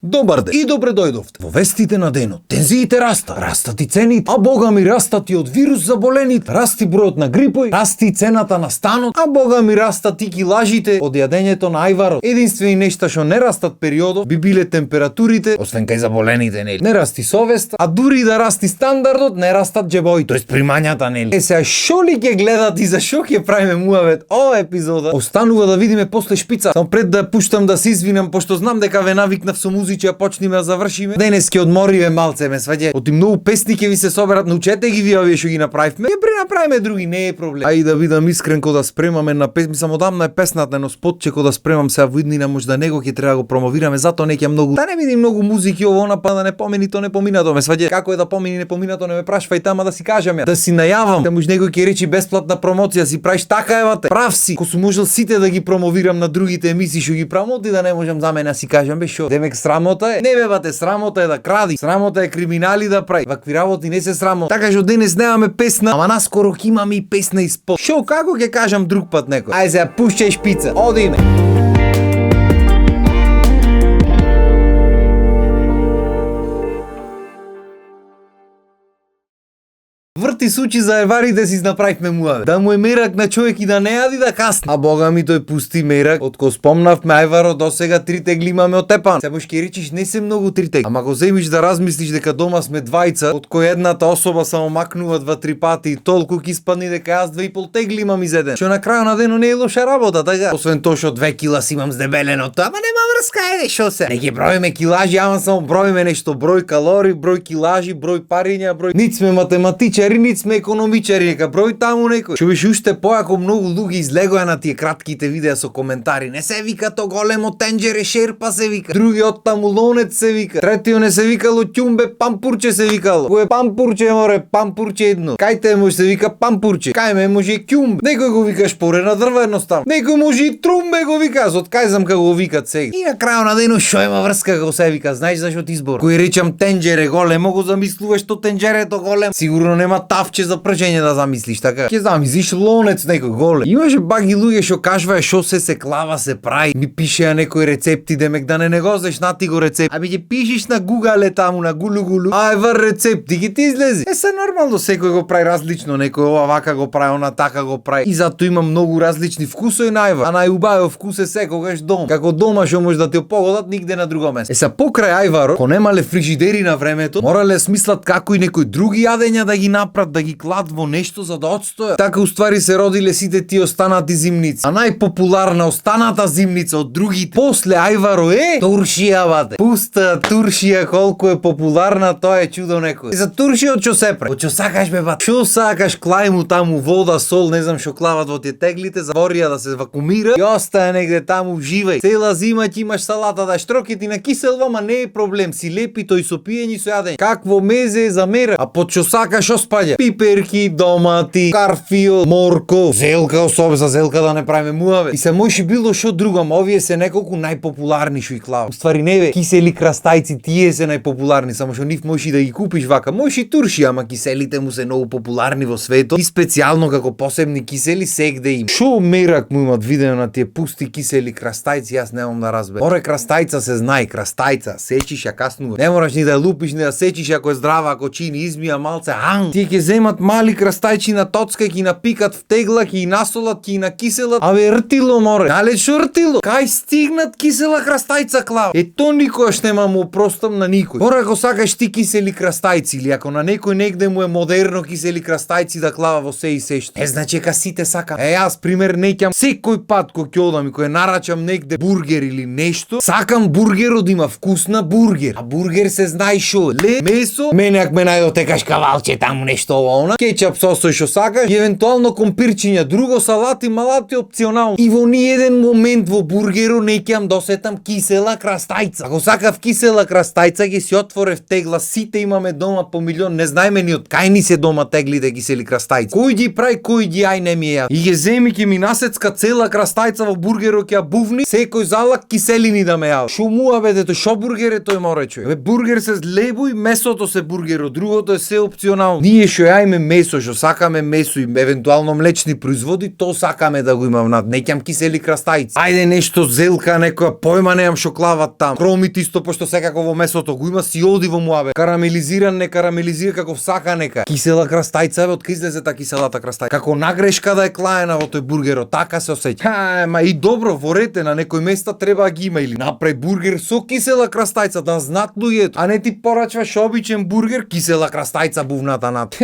Добар ден и добре дојдовте во вестите на денот. Тензиите растат и цените, а бога ми растат и од вирус заболените, расти бројот на грипој, расти и цената на станот, а бога ми растат и килажите од јадењето на ајварот. Единствени нешта што не растат периодот би биле температурите, освен кај заболените, нели. Не расти совеста, а дури и да расти стандардот, не растат џебои, тоест примањата, нели. Сега шо ли ќе гледат и за шо ќе правиме муавет ова епизода? Останува да видиме после шпица. Само пред да пуштам да се извинам, пошто знам дека ве навикнав со музичка, почниме да завршиме. Денес ќе одмориме малце, ме сваѓа. Оти многу песни ќе ви се соберат, научете ги вие овие што ги направивме. Ќе пренаправиме други, не е проблем. А и да бидам искрен кога да спремаме на песни, само одамна е песната, но спотче кога да спремам сега во иднина, можда него ќе треба да го промовираме, затоа неќе многу. Да не види многу музики ово на па да не помени то не поминато, ме сваѓа. Како е да помени не поминато, не ме прашвај тама да си кажам ја. Да си најавам, да може некој ќе речи бесплатна промоција, си правиш така евате. Прав си. Ко сум можел сите да ги промовирам на другите емисии што ги правам, оти да не можам за мене да си кажам бе шо. Демек срамота е. Не бе бате, срамота е да кради. Срамота е криминали да прави. Вакви работи не се срамота. Така што денес немаме песна, ама наскоро ќе имаме и песна испод. Шо како ќе кажам друг пат некој. Ајде сега пушчај шпица. Одиме. Врти сучи за еварите си направивме муаве. Да му е мерак на човек и да не јади да касне. А бога ми тој пусти мерак. Од ко спомнавме ајваро до сега 3 тегли имаме отепан. Сега ќе речиш не се многу 3 тегли. Ама го земиш да размислиш дека дома сме двајца, од кој едната особа само макнува 2-3 пати и толку ќе испадне дека јас 2,5 тегли имам изеден. Што на крајот на денот не е лоша работа, така? Освен тоа што 2 кила си имам здебелено, ама нема врска, еде шо се. Не ќе броиме килажи, ама само броиме нешто, број калории, број килажи, број париња, број. Нит сме математичари, нит сме економичари, нека број таму некој. Што беше уште појако многу луѓе излегоа на тие кратките видеа со коментари. Не се вика то големо тенџере шерпа се вика. Другиот таму лонец се вика. Третиот не се викало ќумбе, пампурче се викало. Кој е пампурче море, пампурче едно. Кај те може се вика пампурче. Кај ме може и ќумбе. Некој го вика шпоре на дрва едноставно. Некој може и трумбе го вика. Од кај знам како го викат сега. И на крајот на денот шо има врска како се вика. Знаеш зашо ти избор? Кој речам тенџере големо го замислуваш то тенџерето голем. Сигурно нема тавче за пржење да замислиш, така? Ќе замислиш лонец некој голем. Имаше баги луѓе што кажуваја шо се клава се прави. Ми пишеа некои рецепти, демек да не го знаеш на ти го рецепт. Аби ќе пишеш на Google таму на гулу. Ајвар рецепти ги ти излези. Се нормално секој го прави различно, некој ова вака го прави, она така го прави. И затоа има многу различни вкусови на ајвар. А најубавиот вкус е секогаш дом. Како дома што може да ти погодат нигде на друго место. Се покрај ајварот, ко немале фрижидери на времето, морале смислат како и некои други јадења да ги направат, да ги клад во нешто за да одстојат. Така уствари се родиле сите тие останати зимници. А најпопуларна останата зимница од другите после ајваро е туршија, бате. Пуста туршија колку е популарна, тоа е чудо некој. За туршиот што се прави? Што сакаш бе бате? Што сакаш, клај му таму вода, сол, не знам што клават во тие теглите, заворија да се вакумира и остае негде таму уживај. Цела зима ќе имаш салата да штрокети на киселва, ама не е проблем, си лепи тој со пиење со јадење. Какво мезе е за мера? А под што сакаш што спаѓа? Пиперки, домати, карфио, морко, зелка, особено за зелка да не правиме муаве. И се може било што друго, ама овие се неколку најпопуларни што и клава. Уствари не бе, кисели крастајци тие се најпопуларни, само што нив можеш и да ги купиш вака. Можеш и турши, ама киселите му се многу популарни во светот и специјално како посебни кисели сегде им. Шо мерак му имат видено на тие пусти кисели крастајци, јас немам да разберам. Оре крастајца се знае, крастајца, сечиш ја каснува. Не мораш ни да ја лупиш, ни да сечиш ако е здрава, ако чини измија малце, тие ќе земат мали крастајчи на тоцка, ќе напикат в тегла, ќе насолат, ќе накиселат. Абе ртило море. Дале шо ртило? Кај стигнат кисела крастајца клава? То никогаш нема му опростам на никој. Мора ако сакаш ти кисели крастајци или ако на некој негде му е модерно кисели крастајци да клава во се и се што. Значи ка сите сака. Јас пример неќам секој пат кога ќе одам и кога нарачам негде бургер или нешто, сакам бургерот да има вкусна бургер. А бургер се знае шо? Ле, месо, мене ако ме најдоте кашкавалче таму нешто ова, кетчап сосој што сакаш и евентуално компирчиња, друго салати, малати опционално. И во ниеден момент во бургеру не ќе досетам кисела крастајца. Ако сакав кисела крастајца, ги си отворев тегла, сите имаме дома по милион, не знаеме ни од кај ни се дома теглите кисели крастајци. Кој ги прави, кој ги ај не ми е. И ќе земи ќе ми насецка цела крастајца во бургерот ќе ја бувни, секој залак киселини да ме јава. Шо муабетето, шо бургер е тој море човек? Бе бургер се злебој, месото се бургерот, другото е се опционално. Ние што јаиме месо, што сакаме месо и евентуално млечни производи, то сакаме да го има внат. Неќам кисели крастајци. Ајде нешто зелка, некоја појма немам што клават там. Кромит исто пошто секако во месото го има, си оди во муабе. Карамелизиран, не карамелизира како сака нека. Кисела крастајца, од кај излезе та киселата крастајца. Како нагрешка да е клаена во тој бургерот, така се осеќа. Ма и добро, ворете на некој места треба да ги има или направи бургер со кисела крастајца да знаат луѓето, а не ти порачваш обичен бургер, кисела крастајца бувната над.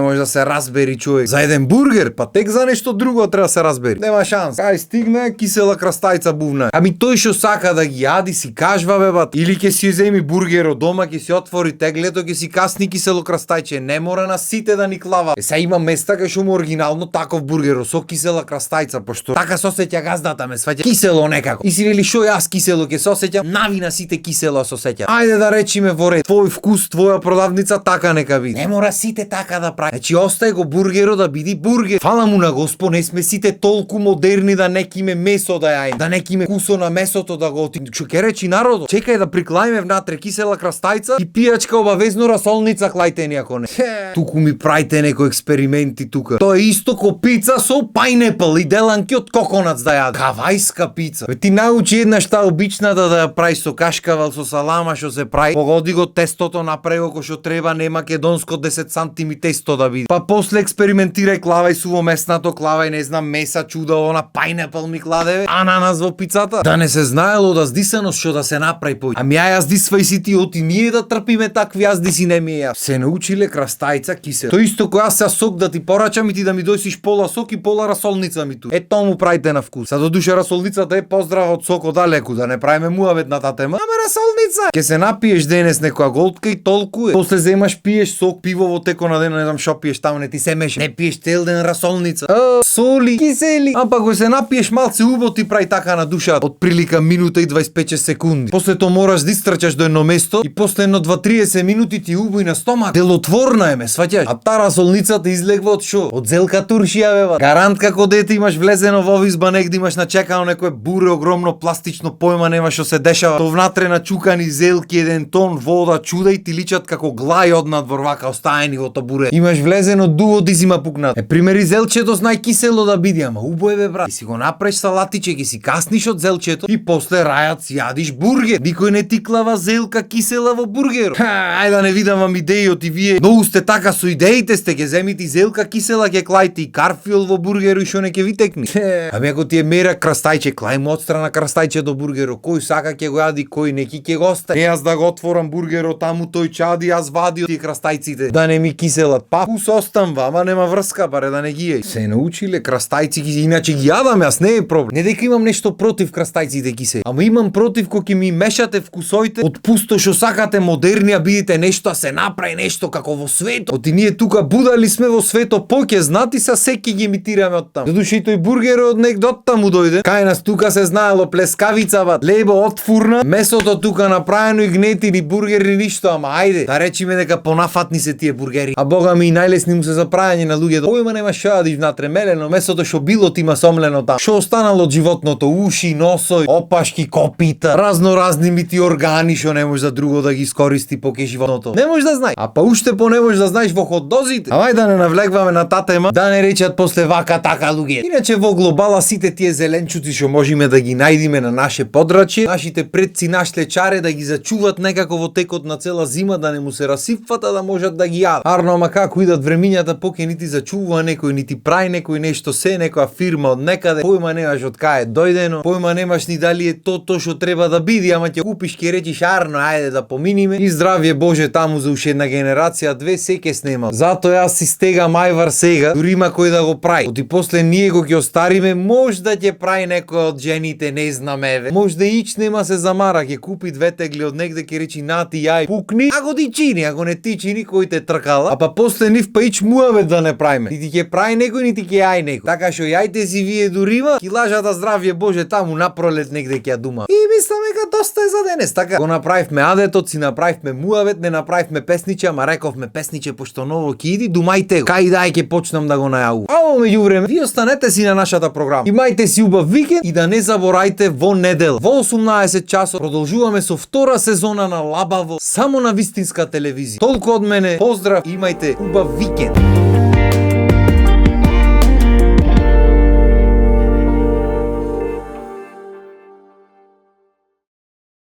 Може да се разбери човек. За еден бургер, па тек за нешто друго треба да се разбери. Нема шанс. Кај стигне кисела крастајца бувна. Ами тој што сака да ги јади си кажва бе бат, или ќе си земи бургер од дома, ќе си отвори теглето, ќе си касни кисело крастајче, не мора на сите да ни клава. Сега има места кај што му оригинално таков бургер со кисела крастајца, пошто така се осеќа газдата ме сваќа кисело некако. И си вели шо јас кисело ќе се осеќам, навина сите кисело се осеќа. Ајде да речиме во ред, твој вкус, твоја продавница така нека биде. Не мора сите така да прави. Значи остај го бургерот да биде бургер. Фала му на Господ, не сме сите толку модерни да некиме месо да јајме, да некиме вкусо на месото да го што ќе речи народот. Чекај да приклаиме внатре кисела крастајца и пијачка обавезно расолница клајте ни ако не. Туку ми правите некои експерименти тука. Тоа е исто ко пица со пајнепл и деланки од коконац да јаде. Хавајска пица. Бе ти научи еднаш таа обичната да ја прави со кашкавал со салама што се прави. Погоди го тестото, направи го што треба, не македонско 10 сантими тесто да биде. Па после експериментирај, клавај суво меснато, клавај не знам меса, чуда, она пајнепл ми кладе, ананас во пицата. Да не се знаело да здисано што да се направи пој. Ами ја здисвај си ти оти ние да трпиме такви јаздиси не ми е јас. Се научиле крастајца кисел. Тоа исто кој јас сок да ти порачам и ти да ми дојсиш пола сок и пола расолница ми ту. Е тоа му правите на вкус. Са до душа расолницата е поздрав од сокот далеку, да не правиме муавет на таа тема. Ама расолница. Ке се напиеш денес некоја голтка и толку е. После земаш пиеш сок, пиво во теко на ден, не знам шо пиеш таму, не ти се меша. Не пиеш цел ден расолница. Соли, кисели. А па кога се напиеш малце убаво ти прави така на душа, од прилика минута и 25 секунди. После тоа мораш да истрчаш до едно место и после едно 2-30 минути ти убаво и на стомак. Делотворна е ме, сваќаш. А таа расолницата излегва од шо? Од зелка туршија бева. Гарант како дете имаш влезено во изба негде, имаш начекано некое буре огромно пластично, појма нема што се дешава. То внатре начукани зелки, еден тон вода, чуда и ти личат како глај од надвор вака остаени во тоа буре. Имаш влезено дуво дизима пукнат. Примери зелчето знај кисело да биде, ама убаво бе брат. И си го направиш салатиче, ги си касниш од зелчето и после рајат си јадиш бургер. Никој не ти клава зелка кисела во бургер. Ајде да не видам идеи од и вие. Многу сте така со идеите сте, ќе земите и зелка кисела ќе клајте и карфиол во бургеру и што не ќе ви текни. Ами ако ти е мерак крастајче, клај му отстрана крастајче до бургерот. Кој сака ќе го јади, кој неки ќе го остави. Јас да го отворам бургерот таму тој чади, јас вади од тие крастајците. Да не ми киселат. Па вкус останва, ама нема врска, баре да не ги е. Се научиле крастајци, иначе ги јадам, јас не е проблем. Не дека имам нешто против крастајците кисе, ама имам против кога ќе ми мешате вкусоите од пусто што сакате модерни, а бидете нешто, а се направи нешто како во светот. Оти ние тука будали сме во светот, поќе знати са секи ги имитираме од таму. Задуши тој бургер од негде од таму дојде. Кај нас тука се знаело плескавица бат, лебо отфурна, месото тука направено и гнетини бургери ништо, ама ајде да речиме дека понафатни се тие бургери. А бога ми и најлесни му се за прајање на луѓето. Појма нема што јадиш внатре, мелено месото што било ти има сомлено таму. Што останало од животното, уши, носој, опашки, копита, разноразни мити органи што не може за друго да ги искористи поке животното. Не може да знај. А па уште по не можеш да знаеш во ходозите. Ама да не навлегваме на таа тема, да не речат после вака така луѓе. Иначе во глобала сите тие зеленчуци што можеме да ги најдиме на наше подрачје, нашите предци нашле чаре да ги зачуват некако во текот на цела зима, да не му се расипват, а да можат да ги јадат. Арно, ама како идат времињата, поке нити зачува некој, нити прави некој нешто, се некоја фирма од некаде, појма немаш од кај дојдено, појма немаш ни дали е тоа што треба да биде, ама ќе купиш, ќе речиш арно, ајде да поминиме и здравје Боже таму за уште една генерација, две секе снема. Затоа јас си стегам ајвар сега, дури има кој да го прави. Оти после ние го ќе остариме, може да ќе прави некој од жените, не знам еве. Може да ич нема се замара, ќе купи две тегли од негде, ќе речи нати јај, пукни, ако ти чини, ако не ти чини, кој те тркала, а па после нив па ич муавет да не правиме. Нити ќе прави некој, нити ќе јај некој. Така што јајте си вие дурима, ки лажата здравје Боже таму напролет негде ќе ја дума. И мислам дека доста е за денес, така. Го направивме адетот, си направивме муавет, не направивме песниче, ама рековме песниче пошто ново ќе иди, думајте го. Кај дај ќе почнам да го најавувам. А меѓувреме, вие останете си на нашата програма. Имајте си убав викенд и да не заборајте во недела. Во 18 часот продолжуваме со втора сезона на Лабаво, само на вистинска телевизија. Толку од мене, поздрав, имајте уживајте, убав викенд.